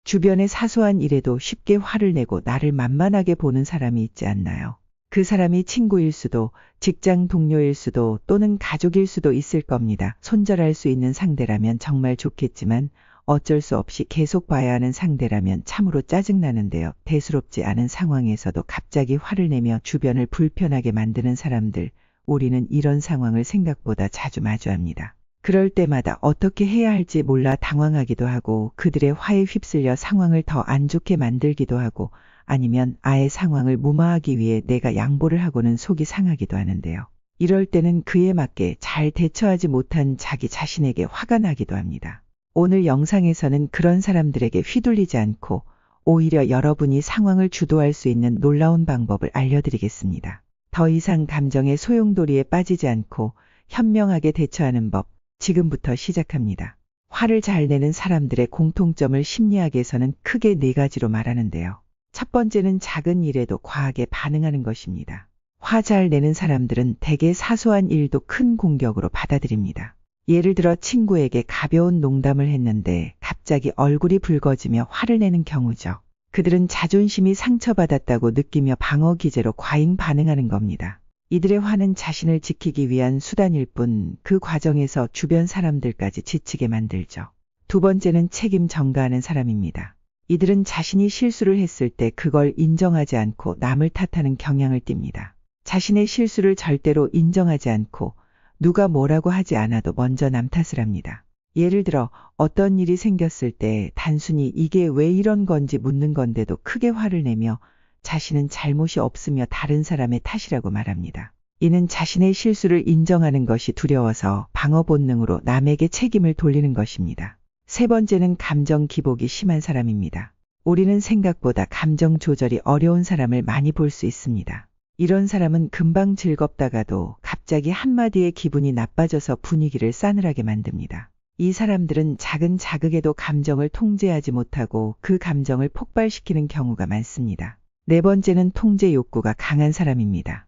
주변의 사소한 일에도 쉽게 화를 내고 나를 만만하게 보는 사람이 있지 않나요? 그 사람이 친구일 수도, 직장 동료일 수도 또는 가족일 수도 있을 겁니다. 손절할 수 있는 상대라면 정말 좋겠지만 어쩔 수 없이 계속 봐야 하는 상대라면 참으로 짜증나는데요. 대수롭지 않은 상황에서도 갑자기 화를 내며 주변을 불편하게 만드는 사람들, 우리는 이런 상황을 생각보다 자주 마주합니다. 그럴 때마다 어떻게 해야 할지 몰라 당황하기도 하고 그들의 화에 휩쓸려 상황을 더 안 좋게 만들기도 하고 아니면 아예 상황을 무마하기 위해 내가 양보를 하고는 속이 상하기도 하는데요. 이럴 때는 그에 맞게 잘 대처하지 못한 자기 자신에게 화가 나기도 합니다. 오늘 영상에서는 그런 사람들에게 휘둘리지 않고 오히려 여러분이 상황을 주도할 수 있는 놀라운 방법을 알려드리겠습니다. 더 이상 감정의 소용돌이에 빠지지 않고 현명하게 대처하는 법, 지금부터 시작합니다. 화를 잘 내는 사람들의 공통점을 심리학에서는 크게 4가지로 말하는데요. 첫 번째는 작은 일에도 과하게 반응하는 것입니다. 화 잘 내는 사람들은 대개 사소한 일도 큰 공격으로 받아들입니다. 예를 들어 친구에게 가벼운 농담을 했는데 갑자기 얼굴이 붉어지며 화를 내는 경우죠. 그들은 자존심이 상처받았다고 느끼며 방어 기제로 과잉 반응하는 겁니다. 이들의 화는 자신을 지키기 위한 수단일 뿐 그 과정에서 주변 사람들까지 지치게 만들죠. 두 번째는 책임 전가하는 사람입니다. 이들은 자신이 실수를 했을 때 그걸 인정하지 않고 남을 탓하는 경향을 띱니다. 자신의 실수를 절대로 인정하지 않고 누가 뭐라고 하지 않아도 먼저 남 탓을 합니다. 예를 들어 어떤 일이 생겼을 때 단순히 이게 왜 이런 건지 묻는 건데도 크게 화를 내며 자신은 잘못이 없으며 다른 사람의 탓이라고 말합니다. 이는 자신의 실수를 인정하는 것이 두려워서 방어 본능으로 남에게 책임을 돌리는 것입니다. 세 번째는 감정 기복이 심한 사람입니다. 우리는 생각보다 감정 조절이 어려운 사람을 많이 볼 수 있습니다. 이런 사람은 금방 즐겁다가도 갑자기 한마디에 기분이 나빠져서 분위기를 싸늘하게 만듭니다. 이 사람들은 작은 자극에도 감정을 통제하지 못하고 그 감정을 폭발시키는 경우가 많습니다. 네 번째는 통제 욕구가 강한 사람입니다.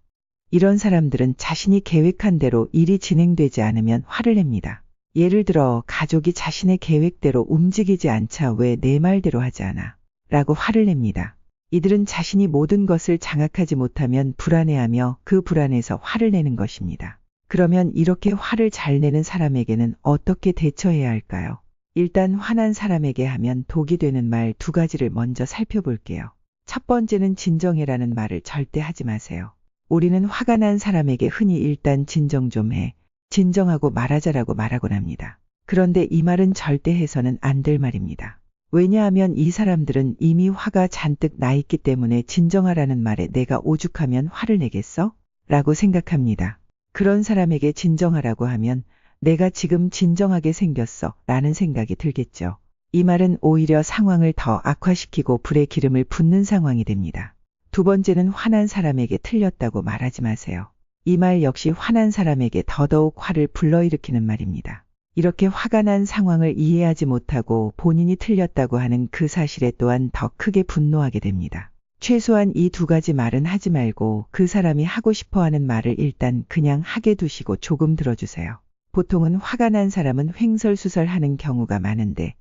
이런 사람들은 자신이 계획한 대로 일이 진행되지 않으면 화를 냅니다. 예를 들어 가족이 자신의 계획대로 움직이지 않자 왜 내 말대로 하지 않아? 라고 화를 냅니다. 이들은 자신이 모든 것을 장악하지 못하면 불안해하며 그 불안에서 화를 내는 것입니다. 그러면 이렇게 화를 잘 내는 사람에게는 어떻게 대처해야 할까요? 일단 화난 사람에게 하면 독이 되는 말 2가지를 먼저 살펴볼게요. 첫 번째는 진정해라는 말을 절대 하지 마세요. 우리는 화가 난 사람에게 흔히 일단 진정 좀 해. 진정하고 말하자라고 말하곤 합니다. 그런데 이 말은 절대 해서는 안 될 말입니다. 왜냐하면 이 사람들은 이미 화가 잔뜩 나 있기 때문에 진정하라는 말에 내가 오죽하면 화를 내겠어? 라고 생각합니다. 그런 사람에게 진정하라고 하면 내가 지금 진정하게 생겼어 라는 생각이 들겠죠. 이 말은 오히려 상황을 더 악화시키고 불에 기름을 붓는 상황이 됩니다. 두 번째는 화난 사람에게 틀렸다고 말하지 마세요. 이 말 역시 화난 사람에게 더더욱 화를 불러일으키는 말입니다. 이렇게 화가 난 상황을 이해하지 못하고 본인이 틀렸다고 하는 그 사실에 또한 더 크게 분노하게 됩니다. 최소한 이 2가지 말은 하지 말고 그 사람이 하고 싶어하는 말을 일단 그냥 하게 두시고 조금 들어주세요. 보통은 화가 난 사람은 횡설수설하는 경우가 많은데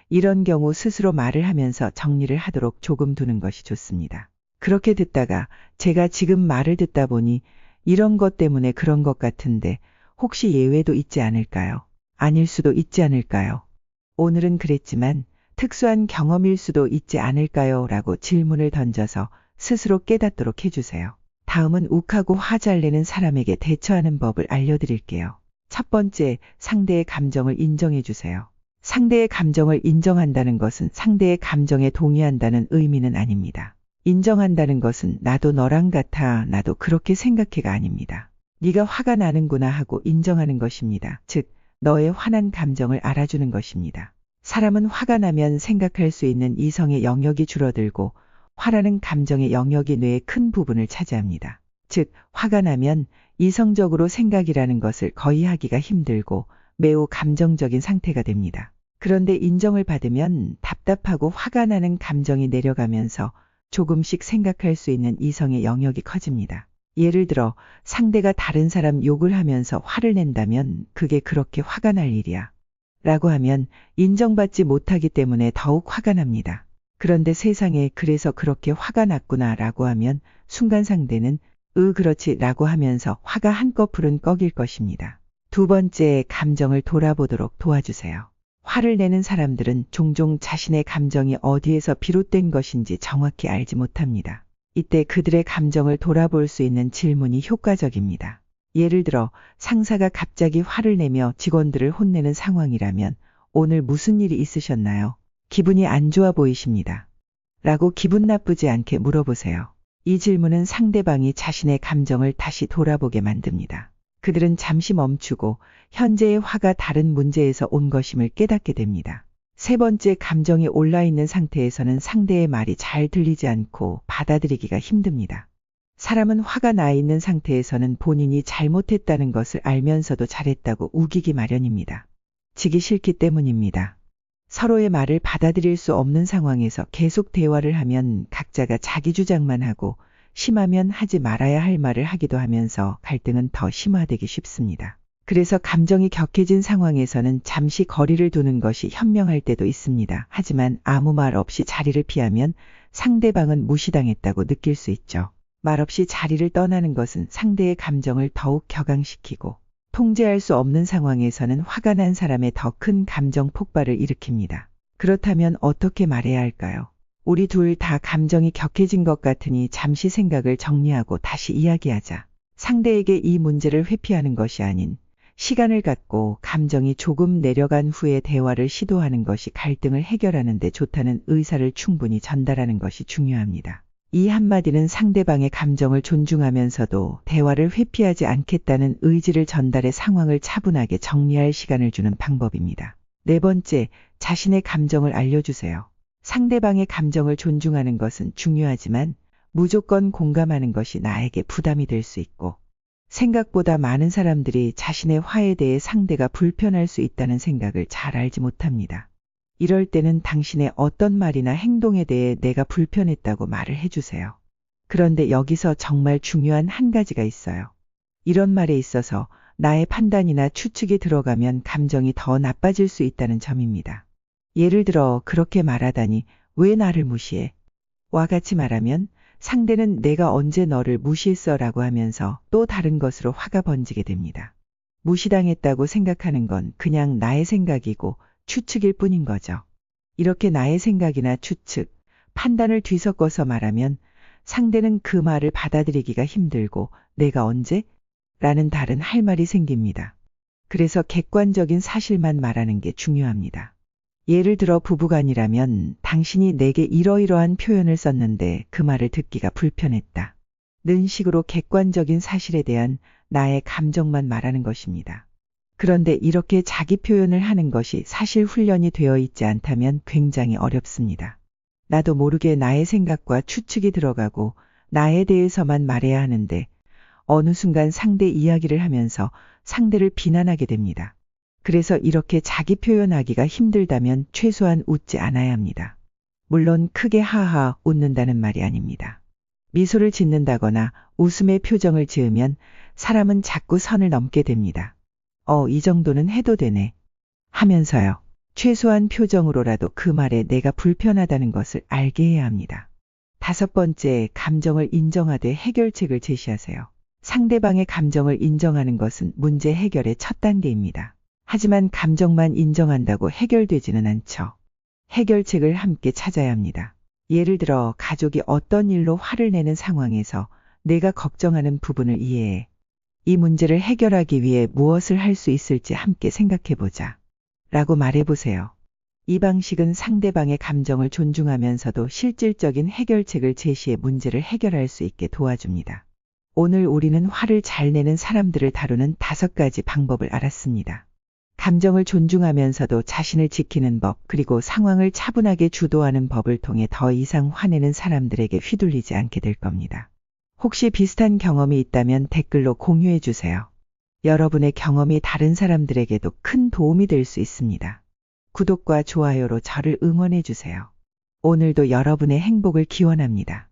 이런 경우 스스로 말을 하면서 정리를 하도록 조금 두는 것이 좋습니다. 그렇게 듣다가 제가 지금 말을 듣다 보니 이런 것 때문에 그런 것 같은데 혹시 예외도 있지 않을까요? 아닐 수도 있지 않을까요? 오늘은 그랬지만 특수한 경험일 수도 있지 않을까요? 라고 질문을 던져서 스스로 깨닫도록 해주세요. 다음은 욱하고 화 잘 내는 사람에게 대처하는 법을 알려드릴게요. 첫 번째, 상대의 감정을 인정해주세요. 상대의 감정을 인정한다는 것은 상대의 감정에 동의한다는 의미는 아닙니다. 인정한다는 것은 나도 너랑 같아, 나도 그렇게 생각해가 아닙니다. 네가 화가 나는구나 하고 인정하는 것입니다. 즉, 너의 화난 감정을 알아주는 것입니다. 사람은 화가 나면 생각할 수 있는 이성의 영역이 줄어들고 화라는 감정의 영역이 뇌의 큰 부분을 차지합니다. 즉, 화가 나면 이성적으로 생각이라는 것을 거의 하기가 힘들고 매우 감정적인 상태가 됩니다. 그런데 인정을 받으면 답답하고 화가 나는 감정이 내려가면서 조금씩 생각할 수 있는 이성의 영역이 커집니다. 예를 들어 상대가 다른 사람 욕을 하면서 화를 낸다면 그게 그렇게 화가 날 일이야. 라고 하면 인정받지 못하기 때문에 더욱 화가 납니다. 그런데 세상에 그래서 그렇게 화가 났구나 라고 하면 순간 상대는 그렇지 라고 하면서 화가 한꺼풀은 꺾일 것입니다. 두 번째, 감정을 돌아보도록 도와주세요. 화를 내는 사람들은 종종 자신의 감정이 어디에서 비롯된 것인지 정확히 알지 못합니다. 이때 그들의 감정을 돌아볼 수 있는 질문이 효과적입니다. 예를 들어 상사가 갑자기 화를 내며 직원들을 혼내는 상황이라면 오늘 무슨 일이 있으셨나요? 기분이 안 좋아 보이십니다. 라고 기분 나쁘지 않게 물어보세요. 이 질문은 상대방이 자신의 감정을 다시 돌아보게 만듭니다. 그들은 잠시 멈추고 현재의 화가 다른 문제에서 온 것임을 깨닫게 됩니다. 세 번째, 감정이 올라있는 상태에서는 상대의 말이 잘 들리지 않고 받아들이기가 힘듭니다. 사람은 화가 나 있는 상태에서는 본인이 잘못했다는 것을 알면서도 잘했다고 우기기 마련입니다. 지기 싫기 때문입니다. 서로의 말을 받아들일 수 없는 상황에서 계속 대화를 하면 각자가 자기 주장만 하고 심하면 하지 말아야 할 말을 하기도 하면서 갈등은 더 심화되기 쉽습니다. 그래서 감정이 격해진 상황에서는 잠시 거리를 두는 것이 현명할 때도 있습니다. 하지만 아무 말 없이 자리를 피하면 상대방은 무시당했다고 느낄 수 있죠. 말없이 자리를 떠나는 것은 상대의 감정을 더욱 격앙시키고 통제할 수 없는 상황에서는 화가 난 사람의 더 큰 감정 폭발을 일으킵니다. 그렇다면 어떻게 말해야 할까요? 우리 둘 다 감정이 격해진 것 같으니 잠시 생각을 정리하고 다시 이야기하자. 상대에게 이 문제를 회피하는 것이 아닌 시간을 갖고 감정이 조금 내려간 후에 대화를 시도하는 것이 갈등을 해결하는 데 좋다는 의사를 충분히 전달하는 것이 중요합니다. 이 한마디는 상대방의 감정을 존중하면서도 대화를 회피하지 않겠다는 의지를 전달해 상황을 차분하게 정리할 시간을 주는 방법입니다. 네 번째, 자신의 감정을 알려주세요. 상대방의 감정을 존중하는 것은 중요하지만 무조건 공감하는 것이 나에게 부담이 될 수 있고 생각보다 많은 사람들이 자신의 화에 대해 상대가 불편할 수 있다는 생각을 잘 알지 못합니다. 이럴 때는 당신의 어떤 말이나 행동에 대해 내가 불편했다고 말을 해주세요. 그런데 여기서 정말 중요한 한 가지가 있어요. 이런 말에 있어서 나의 판단이나 추측이 들어가면 감정이 더 나빠질 수 있다는 점입니다. 예를 들어 그렇게 말하다니 왜 나를 무시해? 와 같이 말하면 상대는 내가 언제 너를 무시했어 라고 하면서 또 다른 것으로 화가 번지게 됩니다. 무시당했다고 생각하는 건 그냥 나의 생각이고 추측일 뿐인 거죠. 이렇게 나의 생각이나 추측, 판단을 뒤섞어서 말하면 상대는 그 말을 받아들이기가 힘들고 내가 언제? 라는 다른 할 말이 생깁니다. 그래서 객관적인 사실만 말하는 게 중요합니다. 예를 들어 부부간이라면 당신이 내게 이러이러한 표현을 썼는데 그 말을 듣기가 불편했다. 는 식으로 객관적인 사실에 대한 나의 감정만 말하는 것입니다. 그런데 이렇게 자기 표현을 하는 것이 사실 훈련이 되어 있지 않다면 굉장히 어렵습니다. 나도 모르게 나의 생각과 추측이 들어가고 나에 대해서만 말해야 하는데 어느 순간 상대 이야기를 하면서 상대를 비난하게 됩니다. 그래서 이렇게 자기 표현하기가 힘들다면 최소한 웃지 않아야 합니다. 물론 크게 하하 웃는다는 말이 아닙니다. 미소를 짓는다거나 웃음의 표정을 지으면 사람은 자꾸 선을 넘게 됩니다. 이 정도는 해도 되네 하면서요. 최소한 표정으로라도 그 말에 내가 불편하다는 것을 알게 해야 합니다. 다섯 번째, 감정을 인정하되 해결책을 제시하세요. 상대방의 감정을 인정하는 것은 문제 해결의 첫 단계입니다. 하지만 감정만 인정한다고 해결되지는 않죠. 해결책을 함께 찾아야 합니다. 예를 들어 가족이 어떤 일로 화를 내는 상황에서 내가 걱정하는 부분을 이해해 이 문제를 해결하기 위해 무엇을 할 수 있을지 함께 생각해보자 라고 말해보세요. 이 방식은 상대방의 감정을 존중하면서도 실질적인 해결책을 제시해 문제를 해결할 수 있게 도와줍니다. 오늘 우리는 화를 잘 내는 사람들을 다루는 5가지 방법을 알았습니다. 감정을 존중하면서도 자신을 지키는 법, 그리고 상황을 차분하게 주도하는 법을 통해 더 이상 화내는 사람들에게 휘둘리지 않게 될 겁니다. 혹시 비슷한 경험이 있다면 댓글로 공유해 주세요. 여러분의 경험이 다른 사람들에게도 큰 도움이 될 수 있습니다. 구독과 좋아요로 저를 응원해 주세요. 오늘도 여러분의 행복을 기원합니다.